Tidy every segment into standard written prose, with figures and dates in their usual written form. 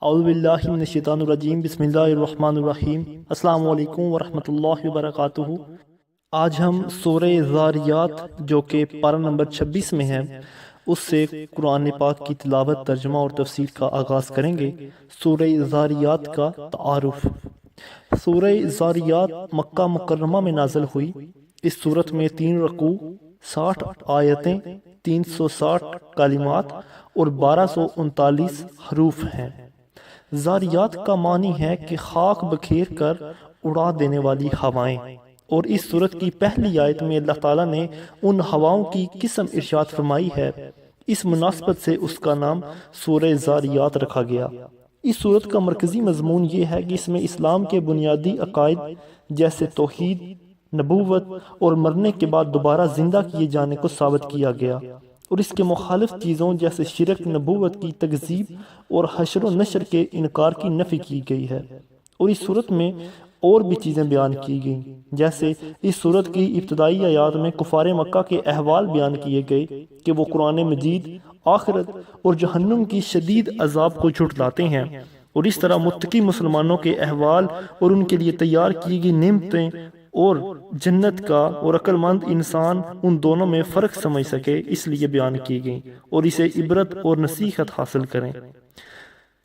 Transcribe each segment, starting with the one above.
اعوذ باللہ من الشیطان الرجیم، بسم اللہ الرحمن الرحیم۔ السلام علیکم ورحمۃ اللہ وبرکاتہ۔ آج ہم سورہ ذاریات جو کہ پارہ نمبر 26 میں ہے اس سے قرآن پاک کی تلاوت، ترجمہ اور تفسیر کا آغاز کریں گے۔ سورہ ذاریات کا تعارف۔ سورہ ذاریات مکہ مکرمہ میں نازل ہوئی۔ اس صورت میں 3 رکوع، 60 آیتیں، 360 کلمات اور 1239 حروف ہیں۔ ذاریات کا معنی ہے کہ خاک بکھیر کر اڑا دینے والی ہوائیں، اور اس صورت کی پہلی آیت میں اللہ تعالیٰ نے ان ہواؤں کی قسم ارشاد فرمائی ہے۔ اس مناسبت سے اس کا نام سورہ ذاریات رکھا گیا۔ اس صورت کا مرکزی مضمون یہ ہے کہ اس میں اسلام کے بنیادی عقائد جیسے توحید، نبوت اور مرنے کے بعد دوبارہ زندہ کیے جانے کو ثابت کیا گیا، اور اس کے مخالف چیزوں جیسے شرک، نبوت کی تکذیب اور حشر و نشر کے انکار کی نفی کی گئی ہے۔ اور اس صورت میں اور بھی چیزیں بیان کی گئیں، جیسے اس صورت کی ابتدائی آیات میں کفار مکہ کے احوال بیان کیے گئے کہ وہ قرآن مجید، آخرت اور جہنم کی شدید عذاب کو جھٹلاتے ہیں، اور اس طرح متقی مسلمانوں کے احوال اور ان کے لیے تیار کی گئی نعمتیں اور جنت کا اور عقل مند انسان ان دونوں میں فرق سمجھ سکے، اس لیے بیان کی گئیں اور اسے عبرت اور نصیحت حاصل کریں۔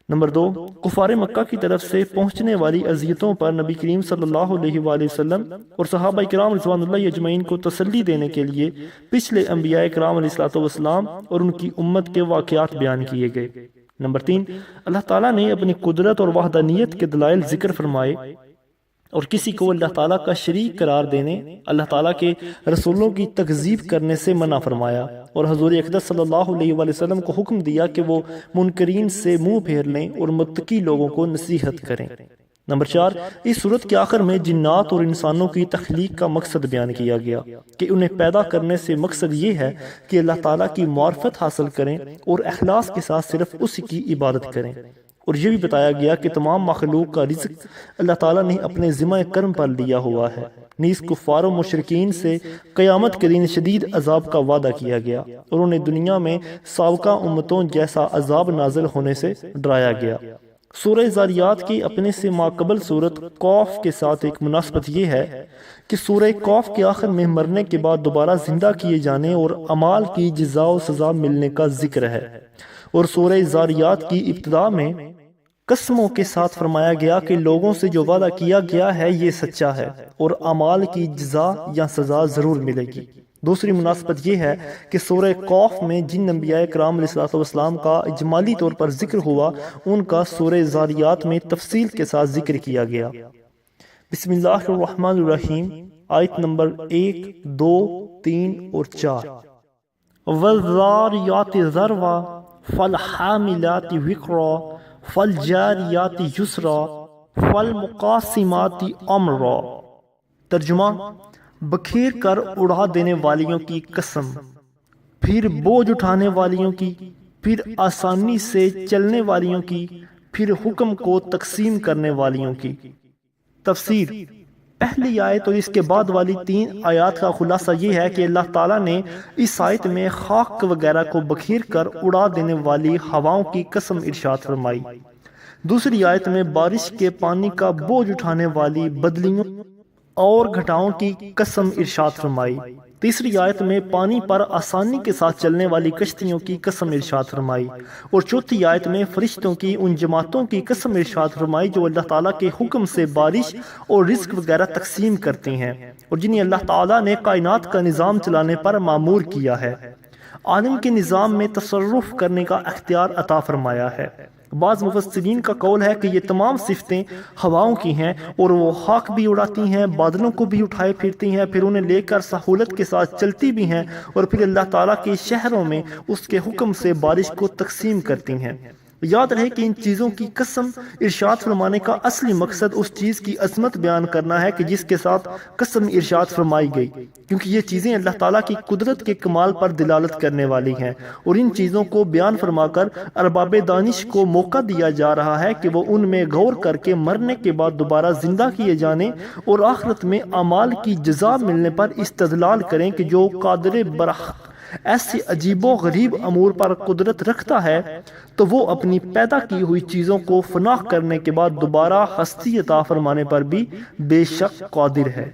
نمبر 2، کفار مکہ کی طرف سے پہنچنے والی اذیتوں پر نبی کریم صلی اللہ علیہ وآلہ وسلم اور صحابہ کرام رضوان اللہ اجمعین کو تسلی دینے کے لیے پچھلے انبیاء کرام علیہ السلام اور ان کی امت کے واقعات بیان کیے گئے۔ نمبر 3، اللہ تعالیٰ نے اپنی قدرت اور وحدانیت کے دلائل ذکر فرمائے اور کسی کو اللہ تعالیٰ کا شریک قرار دینے، اللہ تعالیٰ کے رسولوں کی تکذیب کرنے سے منع فرمایا، اور حضور اقدس صلی اللہ علیہ وآلہ وسلم کو حکم دیا کہ وہ منکرین سے منہ پھیر لیں اور متقی لوگوں کو نصیحت کریں۔ نمبر 4، اس صورت کے آخر میں جنات اور انسانوں کی تخلیق کا مقصد بیان کیا گیا کہ انہیں پیدا کرنے سے مقصد یہ ہے کہ اللہ تعالیٰ کی معرفت حاصل کریں اور اخلاص کے ساتھ صرف اسی کی عبادت کریں، اور یہ بھی بتایا گیا کہ تمام مخلوق کا رزق اللہ تعالیٰ نے اپنے ذمہ کرم پر لیا ہوا ہے۔ نیز کفار و مشرکین سے قیامت کے دن شدید عذاب کا وعدہ کیا گیا، اور انہیں دنیا میں سابقہ امتوں جیسا عذاب نازل ہونے سے ڈرایا گیا۔ سورہ ذاریات کی اپنے سے ماقبل سورت قوف کے ساتھ ایک مناسبت یہ ہے کہ سورہ قوف کے آخر میں مرنے کے بعد دوبارہ زندہ کیے جانے اور اعمال کی جزا و سزا ملنے کا ذکر ہے، اور سورہ ذاریات کی ابتدا میں قسموں کے ساتھ فرمایا گیا کہ لوگوں سے جو وعدہ کیا گیا ہے یہ سچا ہے اور اعمال کی جزا یا سزا ضرور ملے گی۔ دوسری مناسبت یہ ہے کہ سورہ قوف میں جن انبیاء کرام علیہ السلام کا اجمالی طور پر ذکر ہوا ان کا سورہ ذاریات میں تفصیل کے ساتھ ذکر کیا گیا۔ بسم اللہ الرحمن الرحیم، آیت نمبر 1، 2، 3 اور 4۔ وَالذَّارِيَاتِ ذَرْوًا فَالْحَامِلَاتِ وِقْرًا فَالْجَارِيَاتِ يُسْرًا فَالْمُقَاسِمَاتِ أَمْرًا۔ ترجمہ: بکھیر کر اڑا دینے والیوں کی قسم، پھر بوجھ اٹھانے والیوں کی، پھر آسانی سے چلنے والیوں کی، پھر حکم کو تقسیم کرنے والیوں کی۔ تفسیر: پہلی آیت اور اس کے بعد والی 3 آیات کا خلاصہ یہ ہے کہ اللہ تعالیٰ نے اس آیت میں خاک وغیرہ کو بکھیر کر اڑا دینے والی ہواؤں کی قسم ارشاد فرمائی۔ دوسری آیت میں بارش کے پانی کا بوجھ اٹھانے والی بدلیوں اور گھٹاؤں کی قسم ارشاد فرمائی۔ تیسری آیت میں پانی پر آسانی کے ساتھ چلنے والی کشتیوں کی قسم ارشاد فرمائی، اور چوتھی آیت میں فرشتوں کی ان جماعتوں کی قسم ارشاد فرمائی جو اللہ تعالیٰ کے حکم سے بارش اور رزق وغیرہ تقسیم کرتے ہیں، اور جنہیں اللہ تعالیٰ نے کائنات کا نظام چلانے پر مامور کیا ہے، عالم کے نظام میں تصرف کرنے کا اختیار عطا فرمایا ہے۔ بعض مفسرین کا قول ہے کہ یہ تمام صفتیں ہواؤں کی ہیں، اور وہ خاک بھی اڑاتی ہیں، بادلوں کو بھی اٹھائے پھرتی ہیں، پھر انہیں لے کر سہولت کے ساتھ چلتی بھی ہیں، اور پھر اللہ تعالیٰ کے شہروں میں اس کے حکم سے بارش کو تقسیم کرتی ہیں۔ یاد رہے کہ ان چیزوں کی قسم ارشاد فرمانے کا اصلی مقصد اس چیز کی عظمت بیان کرنا ہے کہ جس کے ساتھ قسم ارشاد فرمائی گئی، کیونکہ یہ چیزیں اللہ تعالیٰ کی قدرت کے کمال پر دلالت کرنے والی ہیں، اور ان چیزوں کو بیان فرما کر ارباب دانش کو موقع دیا جا رہا ہے کہ وہ ان میں غور کر کے مرنے کے بعد دوبارہ زندہ کیے جانے اور آخرت میں اعمال کی جزا ملنے پر استدلال کریں کہ جو قادر برحق ایسے عجیب و غریب امور پر قدرت رکھتا ہے تو وہ اپنی پیدا کی ہوئی چیزوں کو فنا کرنے کے بعد دوبارہ ہستی عطا فرمانے پر بھی بے شک قادر ہے۔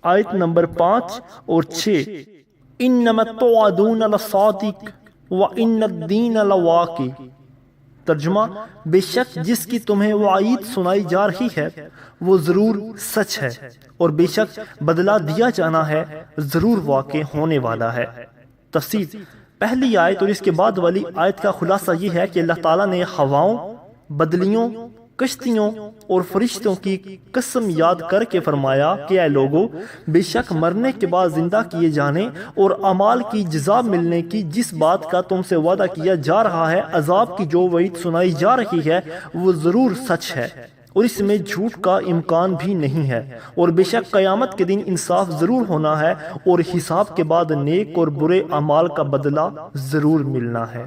آیت نمبر 5 اور 6 انما توعدون لصادق وان الدین لواقع۔ ترجمہ، بے شک جس کی تمہیں وعید سنائی جا رہی ہے وہ ضرور سچ ہے، اور بے شک بدلہ دیا جانا ہے ضرور واقع ہونے والا ہے۔ تفسیر، پہلی آیت اور اس کے بعد والی آیت کا خلاصہ یہ ہے کہ اللہ تعالیٰ نے ہواؤں، بدلیوں، کشتیوں اور فرشتوں کی قسم یاد کر کے فرمایا کہ اے لوگو، بے شک مرنے کے بعد زندہ کیے جانے اور اعمال کی جزا ملنے کی جس بات کا تم سے وعدہ کیا جا رہا ہے، عذاب کی جو وعید سنائی جا رہی ہے، وہ ضرور سچ ہے اور اس میں جھوٹ کا امکان بھی نہیں ہے، اور بے شک قیامت کے دن انصاف ضرور ہونا ہے اور حساب کے بعد نیک اور برے اعمال کا بدلہ ضرور ملنا ہے۔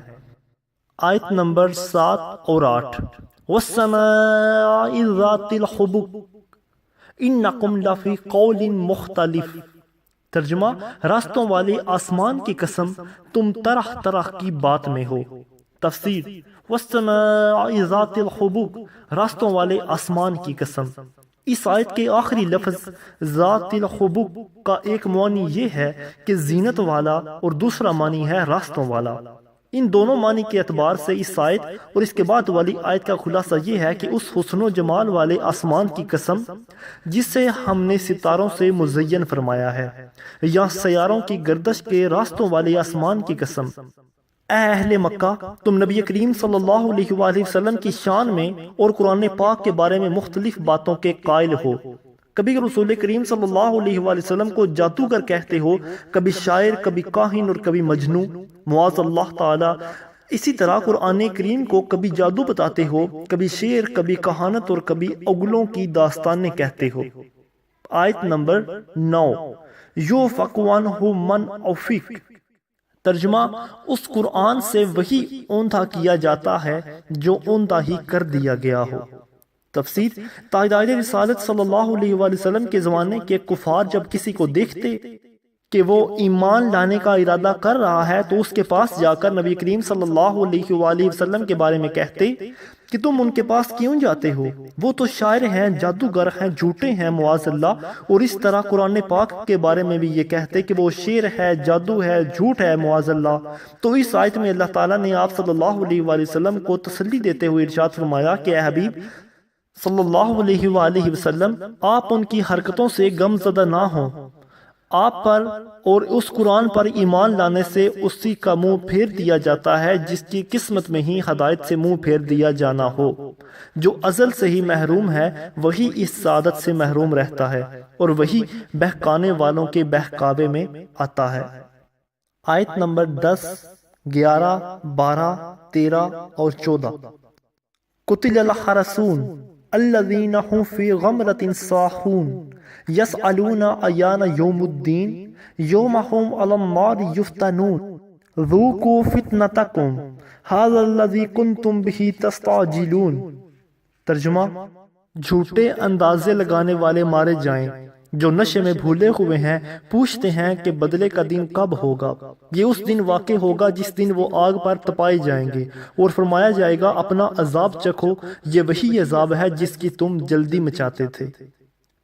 آیت نمبر 7 اور 8 وَالسَّمَاءِ ذَاتِ الْحُبُكِ إِنَّكُمْ لَفِي قَوْلٍ مُخْتَلِفٍ۔ ترجمہ، راستوں والے آسمان کی قسم تم طرح طرح کی بات میں ہو۔ تفسیر، وَالسَّمَاءِ ذَاتِ الْحُبُكِ، راستوں والے آسمان کی قسم۔ اس آیت کے آخری لفظ ذات الحبک کا ایک معنی یہ ہے کہ زینت والا اور دوسرا معنی ہے راستوں والا۔ ان دونوں معنی کے اعتبار سے اس آیت اور اس کے بعد والی آیت کا خلاصہ یہ ہے کہ اس حسن و جمال والے آسمان کی قسم جسے ہم نے ستاروں سے مزین فرمایا ہے، یا سیاروں کی گردش کے راستوں والے آسمان کی قسم۔ اے اہل مکہ، تم نبی کریم صلی اللہ علیہ وآلہ وسلم کی شان میں اور قرآن پاک کے بارے میں مختلف باتوں کے قائل ہو۔ کبھی رسول کریم صلی اللہ علیہ وآلہ وسلم کو جادوگر کہتے ہو، کبھی شاعر، کبھی کاہن اور کبھی مجنوں، معاذ اللہ تعالی۔ اسی طرح قرآن کریم کو کبھی جادو بتاتے ہو، کبھی شعر، کبھی کہانت اور کبھی اگلوں کی داستانیں کہتے ہو۔ آیت نمبر 9 یوفق عنہ من افک۔ ترجمہ، اس قرآن سے وہی اوندھا کیا جاتا ہے جو اوندھا ہی کر دیا گیا ہو۔ تفسیر، تاجدار رسالت صلی اللہ علیہ وآلہ وسلم کے زمانے کے کفار جب کسی کو دیکھتے کہ وہ ایمان لانے کا ارادہ کر رہا ہے تو اس کے پاس جا کر نبی کریم صلی اللہ علیہ وآلہ وسلم کے بارے میں کہتے کہ تم ان کے پاس کیوں جاتے ہو، وہ تو شاعر ہیں، جادوگر ہیں، جھوٹے ہیں، معاذ اللہ۔ اور اس طرح قرآن پاک کے بارے میں بھی یہ کہتے کہ وہ شعر ہے، جادو ہے، جھوٹ ہے، معاذ اللہ۔ تو اس آیت میں اللہ تعالیٰ نے آپ صلی اللہ علیہ وآلہ وسلم کو تسلی دیتے ہوئے ارشاد فرمایا کہ اے حبیب صلی اللہ علیہ وآلہ وسلم، آپ ان کی حرکتوں سے غم زدہ نہ ہوں۔ آپ پر اور اس قرآن پر ایمان لانے سے اسی کا منہ پھیر دیا جاتا ہے جس کی قسمت میں ہی ہدایت سے منہ پھیر دیا جانا ہو۔ جو ازل سے ہی محروم ہے وہی اس سعادت سے محروم رہتا ہے، اور وہی بہکانے والوں کے بہکاوے میں آتا ہے۔ آیت نمبر 10، 11، 12، 13 اور 14 قتل الحرسون الذین هم فی غمرۃ ساہون یسألون ایان یوم الدین یوم هم علی النار یفتنون ذوقوا فتنتکم ھذا الذی کنتم بہ تستعجلون۔ ترجمہ، جھوٹے اندازے لگانے والے مارے جائیں جو نشے میں بھولے ہوئے ہیں، پوچھتے ہیں کہ بدلے کا دن کب ہوگا۔ یہ اس دن واقع ہوگا جس دن وہ آگ پر تپائے جائیں گے اور فرمایا جائے گا اپنا عذاب چکھو، یہ وہی عذاب ہے جس کی تم جلدی مچاتے تھے۔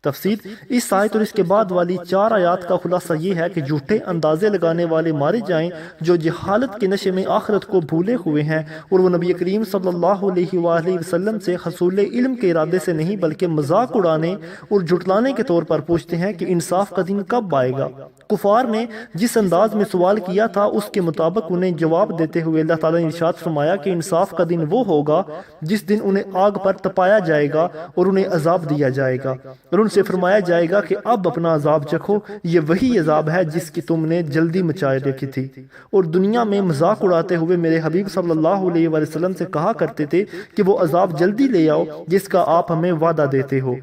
تفسیر، اس آیت اور اس کے بعد والی 4 آیات کا خلاصہ یہ ہے کہ جھوٹے اندازے لگانے والے مارے جائیں جو جہالت کے نشے میں آخرت کو بھولے ہوئے ہیں اور وہ نبی کریم صلی اللہ علیہ وآلہ وسلم سے حصول علم کے ارادے سے نہیں بلکہ مذاق اڑانے اور جھٹلانے کے طور پر پوچھتے ہیں کہ انصاف کا دن کب آئے گا۔ کفار نے جس انداز میں سوال کیا تھا اس کے مطابق انہیں جواب دیتے ہوئے اللہ تعالیٰ نے ارشاد فرمایا کہ انصاف کا دن وہ ہوگا جس دن انہیں آگ پر تپایا جائے گا اور انہیں عذاب دیا جائے گا، اور ان سے فرمایا جائے گا کہ اب اپنا عذاب چکھو، یہ وہی عذاب ہے جس کی تم نے جلدی مچائے رکھی تھی۔ اور دنیا میں مذاق اڑاتے ہوئے میرے حبیب صلی اللہ علیہ وآلہ وسلم سے کہا کرتے تھے کہ وہ عذاب جلدی لے آؤ جس کا آپ ہمیں وعدہ دیتے ہو۔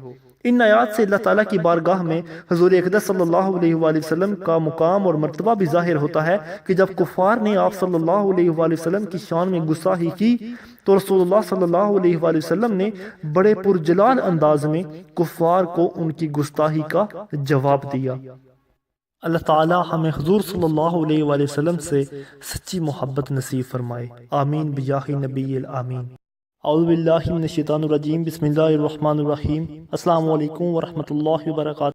ان آیات سے اللہ تعالیٰ کی بارگاہ میں حضور اقدس صلی اللہ علیہ وآلہ وسلم کا مقام اور مرتبہ بھی ظاہر ہوتا ہے کہ جب کفار نے آپ صلی اللہ علیہ وآلہ وسلم کی شان میں گستاخی کی تو رسول اللہ صلی اللہ علیہ وآلہ وسلم نے بڑے پرجلال انداز میں کفار کو ان کی گستاخی کا جواب دیا۔ اللہ تعالی ہمیں حضور صلی اللہ علیہ وآلہ وسلم سے سچی محبت نصیب فرمائے، آمین بجاہ نبی الامین۔ اعوذ باللہ من الشیطان الرجیم، بسم اللہ الرحمن الرحیم۔ السلام علیکم ورحمۃ اللہ وبرکاتہ۔